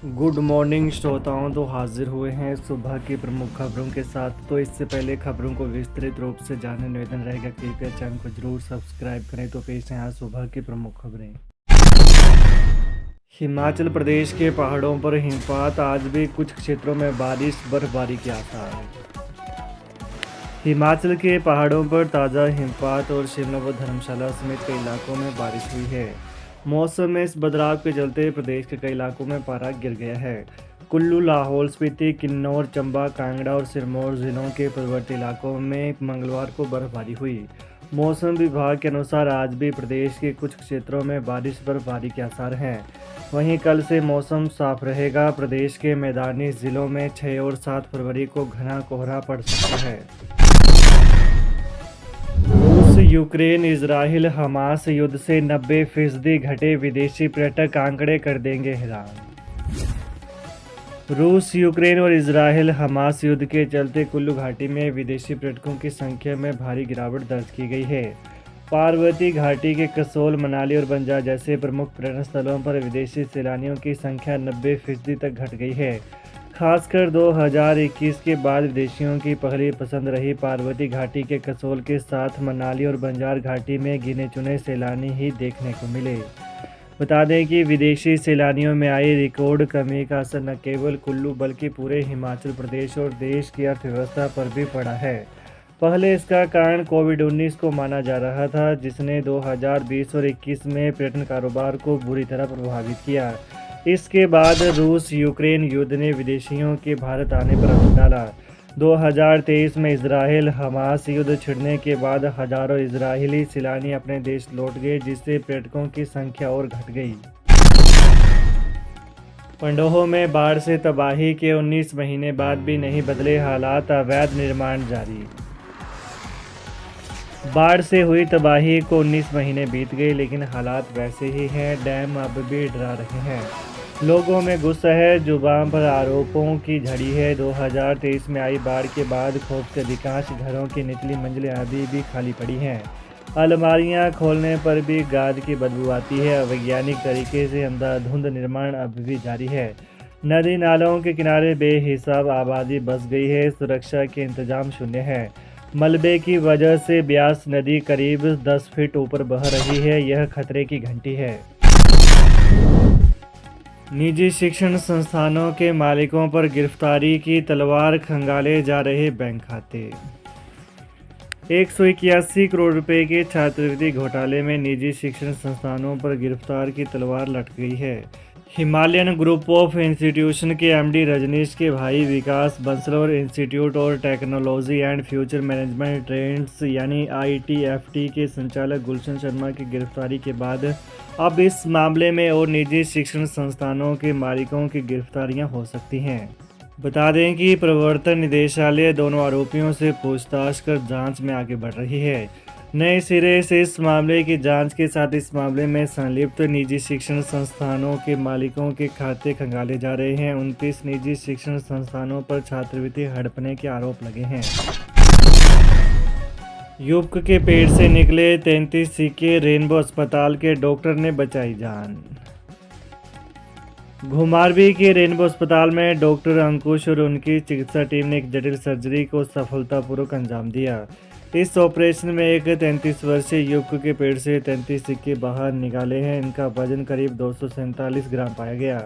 Good morning श्रोताओं। तो हाजिर हुए हैं सुबह की प्रमुख खबरों के साथ। तो इससे पहले खबरों को विस्तृत रूप से जानने निवेदन रहेगा कृपया चैनल को जरूर सब्सक्राइब करें। तो पेश है आज सुबह की प्रमुख खबरें। हिमाचल प्रदेश के पहाड़ों पर हिमपात, आज भी कुछ क्षेत्रों में बारिश बर्फबारी के आसार। हिमाचल के पहाड़ों पर ताज़ा हिमपात और शिमला व धर्मशाला समेत कई इलाकों में बारिश हुई है। मौसम में इस बदलाव के चलते प्रदेश के कई इलाकों में पारा गिर गया है। कुल्लू, लाहौल स्पीति, किन्नौर, चंबा, कांगड़ा और सिरमौर जिलों के पर्वतीय इलाकों में मंगलवार को बर्फबारी हुई। मौसम विभाग के अनुसार आज भी प्रदेश के कुछ क्षेत्रों में बारिश बर्फबारी के आसार हैं। वहीं कल से मौसम साफ रहेगा। प्रदेश के मैदानी जिलों में 6 और 7 फरवरी को घना कोहरा पड़ सकता है। रूस यूक्रेन इजराइल हमास युद्ध से 90% घटे विदेशी पर्यटक, आंकड़े कर देंगे हैरान। रूस यूक्रेन और इजराइल हमास युद्ध के चलते कुल्लू घाटी में विदेशी पर्यटकों की संख्या में भारी गिरावट दर्ज की गई है। पार्वती घाटी के कसोल, मनाली और बंजार जैसे प्रमुख पर्यटन स्थलों पर विदेशी सैलानियों की संख्या 90% तक घट गई है। खासकर 2021 के बाद विदेशियों की पहली पसंद रही पार्वती घाटी के कसोल के साथ मनाली और बंजार घाटी में गिने चुने सैलानी ही देखने को मिले। बता दें कि विदेशी सैलानियों में आई रिकॉर्ड कमी का असर न केवल कुल्लू बल्कि पूरे हिमाचल प्रदेश और देश की अर्थव्यवस्था पर भी पड़ा है। पहले इसका कारण कोविड-19 को माना जा रहा था, जिसने 2020 और 21 में पर्यटन कारोबार को बुरी तरह प्रभावित किया। इसके बाद रूस यूक्रेन युद्ध ने विदेशियों के भारत आने पर असर डाला। 2023 में इजराइल हमास युद्ध छिड़ने के बाद हजारों इजरायली सैलानी अपने देश लौट गए, जिससे पर्यटकों की संख्या और घट गई। पंडोह में बाढ़ से तबाही के 19 महीने बाद भी नहीं बदले हालात, अवैध निर्माण जारी। बाढ़ से हुई तबाही को 19 महीने बीत गए, लेकिन हालात वैसे ही हैं। डैम अब भी डरा रहे हैं। लोगों में गुस्सा है, जुबान पर आरोपों की झड़ी है। 2023 में आई बाढ़ के बाद खौफ से अधिकांश घरों की निचली मंजिलें अभी भी खाली पड़ी हैं। अलमारियां खोलने पर भी गाद की बदबू आती है। अवैज्ञानिक तरीके से अंधाधुंध निर्माण अब भी जारी है। नदी नालों के किनारे बेहिसाब आबादी बस गई है। सुरक्षा के इंतजाम शून्य है। मलबे की वजह से ब्यास नदी करीब 10 फीट ऊपर बह रही है। यह खतरे की घंटी है। निजी शिक्षण संस्थानों के मालिकों पर गिरफ्तारी की तलवार, खंगाले जा रहे बैंक खाते। 181 करोड़ रुपए के छात्रवृत्ति घोटाले में निजी शिक्षण संस्थानों पर गिरफ्तार की तलवार लटक गई है। हिमालयन ग्रुप ऑफ इंस्टीट्यूशन के एमडी रजनीश के भाई विकास बंसल और इंस्टीट्यूट और technology and future management trends यानी ITFT के संचालक गुलशन शर्मा की गिरफ्तारी के बाद अब इस मामले में और निजी शिक्षण संस्थानों के मालिकों की गिरफ्तारियां हो सकती हैं। बता दें कि प्रवर्तन निदेशालय दोनों आरोपियों से पूछताछ कर जांच में आगे बढ़ रही है। नए सिरे से इस मामले की जांच के साथ इस मामले में संलिप्त निजी शिक्षण संस्थानों के मालिकों के खाते खंगाले जा रहे हैं। 29 निजी शिक्षण संस्थानों पर छात्रवृत्ति हड़पने के आरोप लगे हैं। युवक के पेट से निकले 33 सिक्के, रेनबो अस्पताल के डॉक्टर ने बचाई जान। घुमारवीं के रेनबो अस्पताल में डॉक्टर अंकुश और उनकी चिकित्सा टीम ने एक जटिल सर्जरी को सफलतापूर्वक अंजाम दिया। इस ऑपरेशन में एक 33 वर्षीय युवक के पेट से 33 सिक्के बाहर निकाले हैं। इनका वजन करीब 247 ग्राम पाया गया।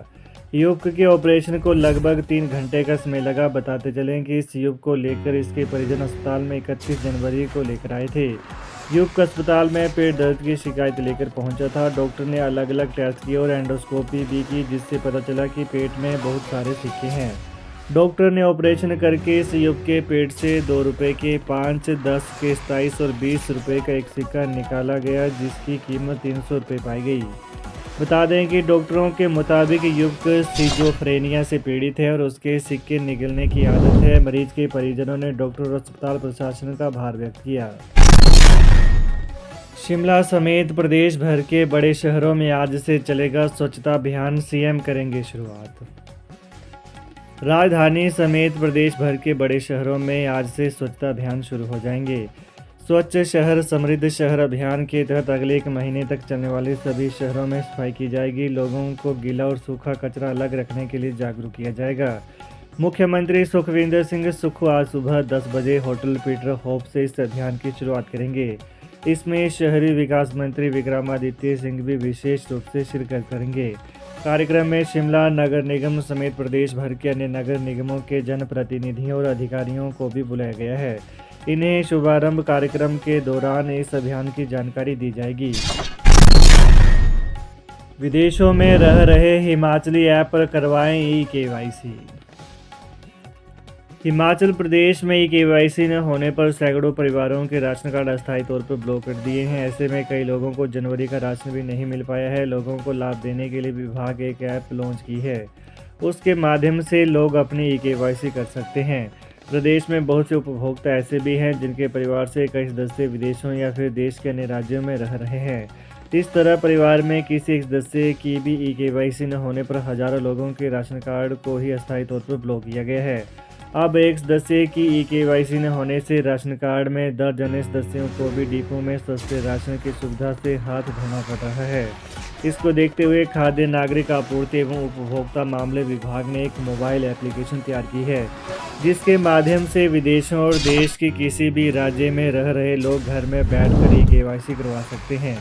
युवक के ऑपरेशन को लगभग 3 घंटे का समय लगा। बताते चलें कि इस युवक को लेकर इसके परिजन अस्पताल में 31 जनवरी को लेकर आए थे। युवक अस्पताल में पेट दर्द की शिकायत लेकर पहुंचा था। डॉक्टर ने अलग अलग टेस्ट किए और एंडोस्कोपी भी की, जिससे पता चला कि पेट में बहुत सारे सिक्के हैं। डॉक्टर ने ऑपरेशन करके इस युवक के पेट से 2 रुपये के 5, 10 के 27 और 20 रुपये का एक सिक्का निकाला गया, जिसकी कीमत 300 रुपये पाई गई। बता दें कि डॉक्टरों के मुताबिक युवक सिजोफ्रेनिया से पीड़ित है और उसके सिक्के निगलने की आदत है। मरीज के परिजनों ने डॉक्टर और अस्पताल प्रशासन का आभार व्यक्त किया। शिमला समेत प्रदेश भर के बड़े शहरों में आज से चलेगा स्वच्छता अभियान, सीएम करेंगे शुरुआत। राजधानी समेत प्रदेश भर के बड़े शहरों में आज से स्वच्छता अभियान शुरू हो जाएंगे। स्वच्छ शहर समृद्ध शहर अभियान के तहत अगले 1 महीने तक चलने वाले सभी शहरों में सफाई की जाएगी। लोगों को गीला और सूखा कचरा अलग रखने के लिए जागरूक किया जाएगा। मुख्यमंत्री सुखविंदर सिंह सुक्खू आज सुबह 10 बजे होटल पीटर होप से इस अभियान की शुरुआत करेंगे। इसमें शहरी विकास मंत्री विक्रमादित्य सिंह भी विशेष रूप से शिरकत करेंगे। कार्यक्रम में शिमला नगर निगम समेत प्रदेश भर के अन्य नगर निगमों के जनप्रतिनिधियों और अधिकारियों को भी बुलाया गया है। इन्हें शुभारंभ कार्यक्रम के दौरान इस अभियान की जानकारी दी जाएगी। विदेशों में रह रहे हिमाचली ऐप पर करवाएं ई-केवाईसी। हिमाचल प्रदेश में ई-केवाईसी न होने पर सैकड़ों परिवारों के राशन कार्ड अस्थायी तौर पर ब्लॉक कर दिए हैं। ऐसे में कई लोगों को जनवरी का राशन भी नहीं मिल पाया है। लोगों को लाभ देने के लिए विभाग एक ऐप लॉन्च की है। उसके माध्यम से लोग अपनी ई-केवाईसी कर सकते हैं। प्रदेश में बहुत से उपभोक्ता ऐसे भी हैं जिनके परिवार से कई सदस्य विदेशों या फिर देश के अन्य राज्यों में रह रहे हैं। इस तरह परिवार में किसी एक सदस्य की भी ई-केवाईसी न होने पर हजारों लोगों के राशन कार्ड को ही अस्थायी तौर पर ब्लॉक किया गया है। अब एक सदस्य की ई-केवाईसी न होने से राशन कार्ड में दर्ज अन्य सदस्यों को भी डिपो में सस्ते राशन की सुविधा से हाथ धोना पड़ रहा है। इसको देखते हुए खाद्य नागरिक आपूर्ति एवं उपभोक्ता मामले विभाग ने एक मोबाइल एप्लीकेशन तैयार की है, जिसके माध्यम से विदेशों और देश के किसी भी राज्य में रह रहे लोग घर में बैठकर ई-केवाईसी करवा सकते हैं।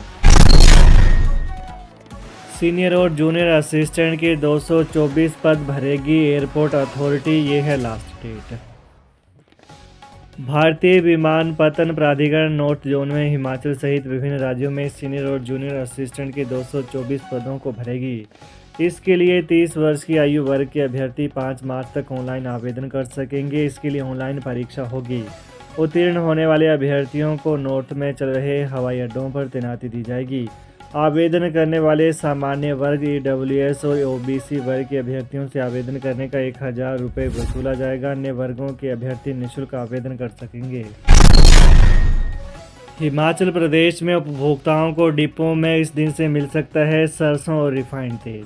सीनियर और जूनियर असिस्टेंट के 224 पद भरेगी एयरपोर्ट अथॉरिटी, ये है लास्ट डेट। भारतीय विमानपत्तन प्राधिकरण नॉर्थ जोन में हिमाचल सहित विभिन्न राज्यों में सीनियर और जूनियर असिस्टेंट के 224 पदों को भरेगी। इसके लिए 30 वर्ष की आयु वर्ग के अभ्यर्थी 5 मार्च तक ऑनलाइन आवेदन कर सकेंगे। इसके लिए ऑनलाइन परीक्षा होगी। उत्तीर्ण होने वाले अभ्यर्थियों को नॉर्थ में चल रहे हवाई अड्डों पर तैनाती दी जाएगी। आवेदन करने वाले सामान्य वर्ग, EWS और OBC वर्ग के अभ्यर्थियों से आवेदन करने का 1000 रुपये वसूला जाएगा। अन्य वर्गों के अभ्यर्थी निःशुल्क आवेदन कर सकेंगे। हिमाचल प्रदेश में उपभोक्ताओं को डिपो में इस दिन से मिल सकता है सरसों और रिफाइंड तेल।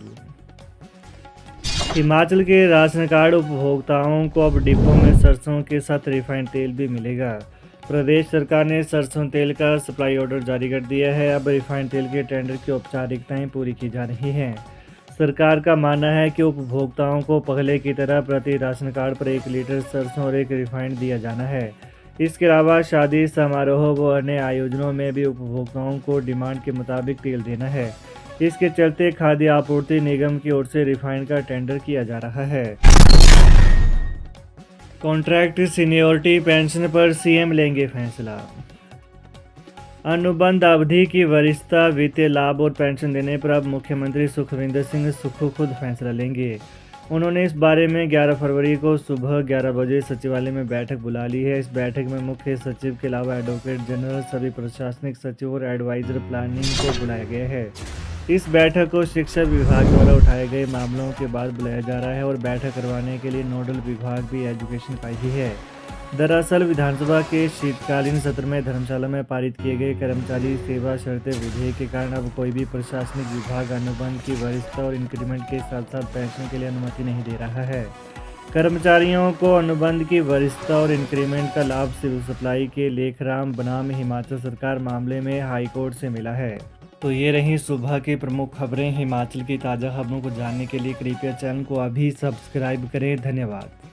हिमाचल के राशन कार्ड उपभोक्ताओं को अब डिपो में सरसों के साथ रिफाइंड तेल भी मिलेगा। प्रदेश सरकार ने सरसों तेल का सप्लाई ऑर्डर जारी कर दिया है। अब रिफाइंड तेल के टेंडर की औपचारिकताएं पूरी की जा रही हैं। सरकार का मानना है कि उपभोक्ताओं को पहले की तरह प्रति राशन कार्ड पर 1 लीटर सरसों और 1 रिफाइंड दिया जाना है। इसके अलावा शादी समारोह व अन्य आयोजनों में भी उपभोक्ताओं को डिमांड के मुताबिक तेल देना है। इसके चलते खाद्य आपूर्ति निगम की ओर से रिफाइंड का टेंडर किया जा रहा है। कॉन्ट्रैक्ट सीनियरिटी पेंशन पर सीएम लेंगे फैसला। अनुबंध अवधि की वरिष्ठता, वित्तीय लाभ और पेंशन देने पर अब मुख्यमंत्री सुखविंदर सिंह सुक्खू खुद फैसला लेंगे। उन्होंने इस बारे में 11 फरवरी को सुबह 11 बजे सचिवालय में बैठक बुला ली है। इस बैठक में मुख्य सचिव के अलावा एडवोकेट जनरल, सभी प्रशासनिक सचिव और एडवाइजर प्लानिंग को बुलाया गया है। इस बैठक को शिक्षा विभाग द्वारा उठाए गए मामलों के बाद बुलाया जा रहा है और बैठक करवाने के लिए नोडल विभाग भी एजुकेशन का ही है। दरअसल विधानसभा के शीतकालीन सत्र में धर्मशाला में पारित किए गए कर्मचारी सेवा शर्तें विधेयक के कारण अब कोई भी प्रशासनिक विभाग अनुबंध की वरिष्ठता और इंक्रीमेंट के साथ साथ पेंशन के लिए अनुमति नहीं दे रहा है। कर्मचारियों को अनुबंध की वरिष्ठता और इंक्रीमेंट का लाभ सिविल सप्लाई के लेखराम बनाम हिमाचल सरकार मामले में हाईकोर्ट से मिला है। तो ये रही सुबह की प्रमुख खबरें। हिमाचल की ताज़ा खबरों को जानने के लिए कृपया चैनल को अभी सब्सक्राइब करें। धन्यवाद।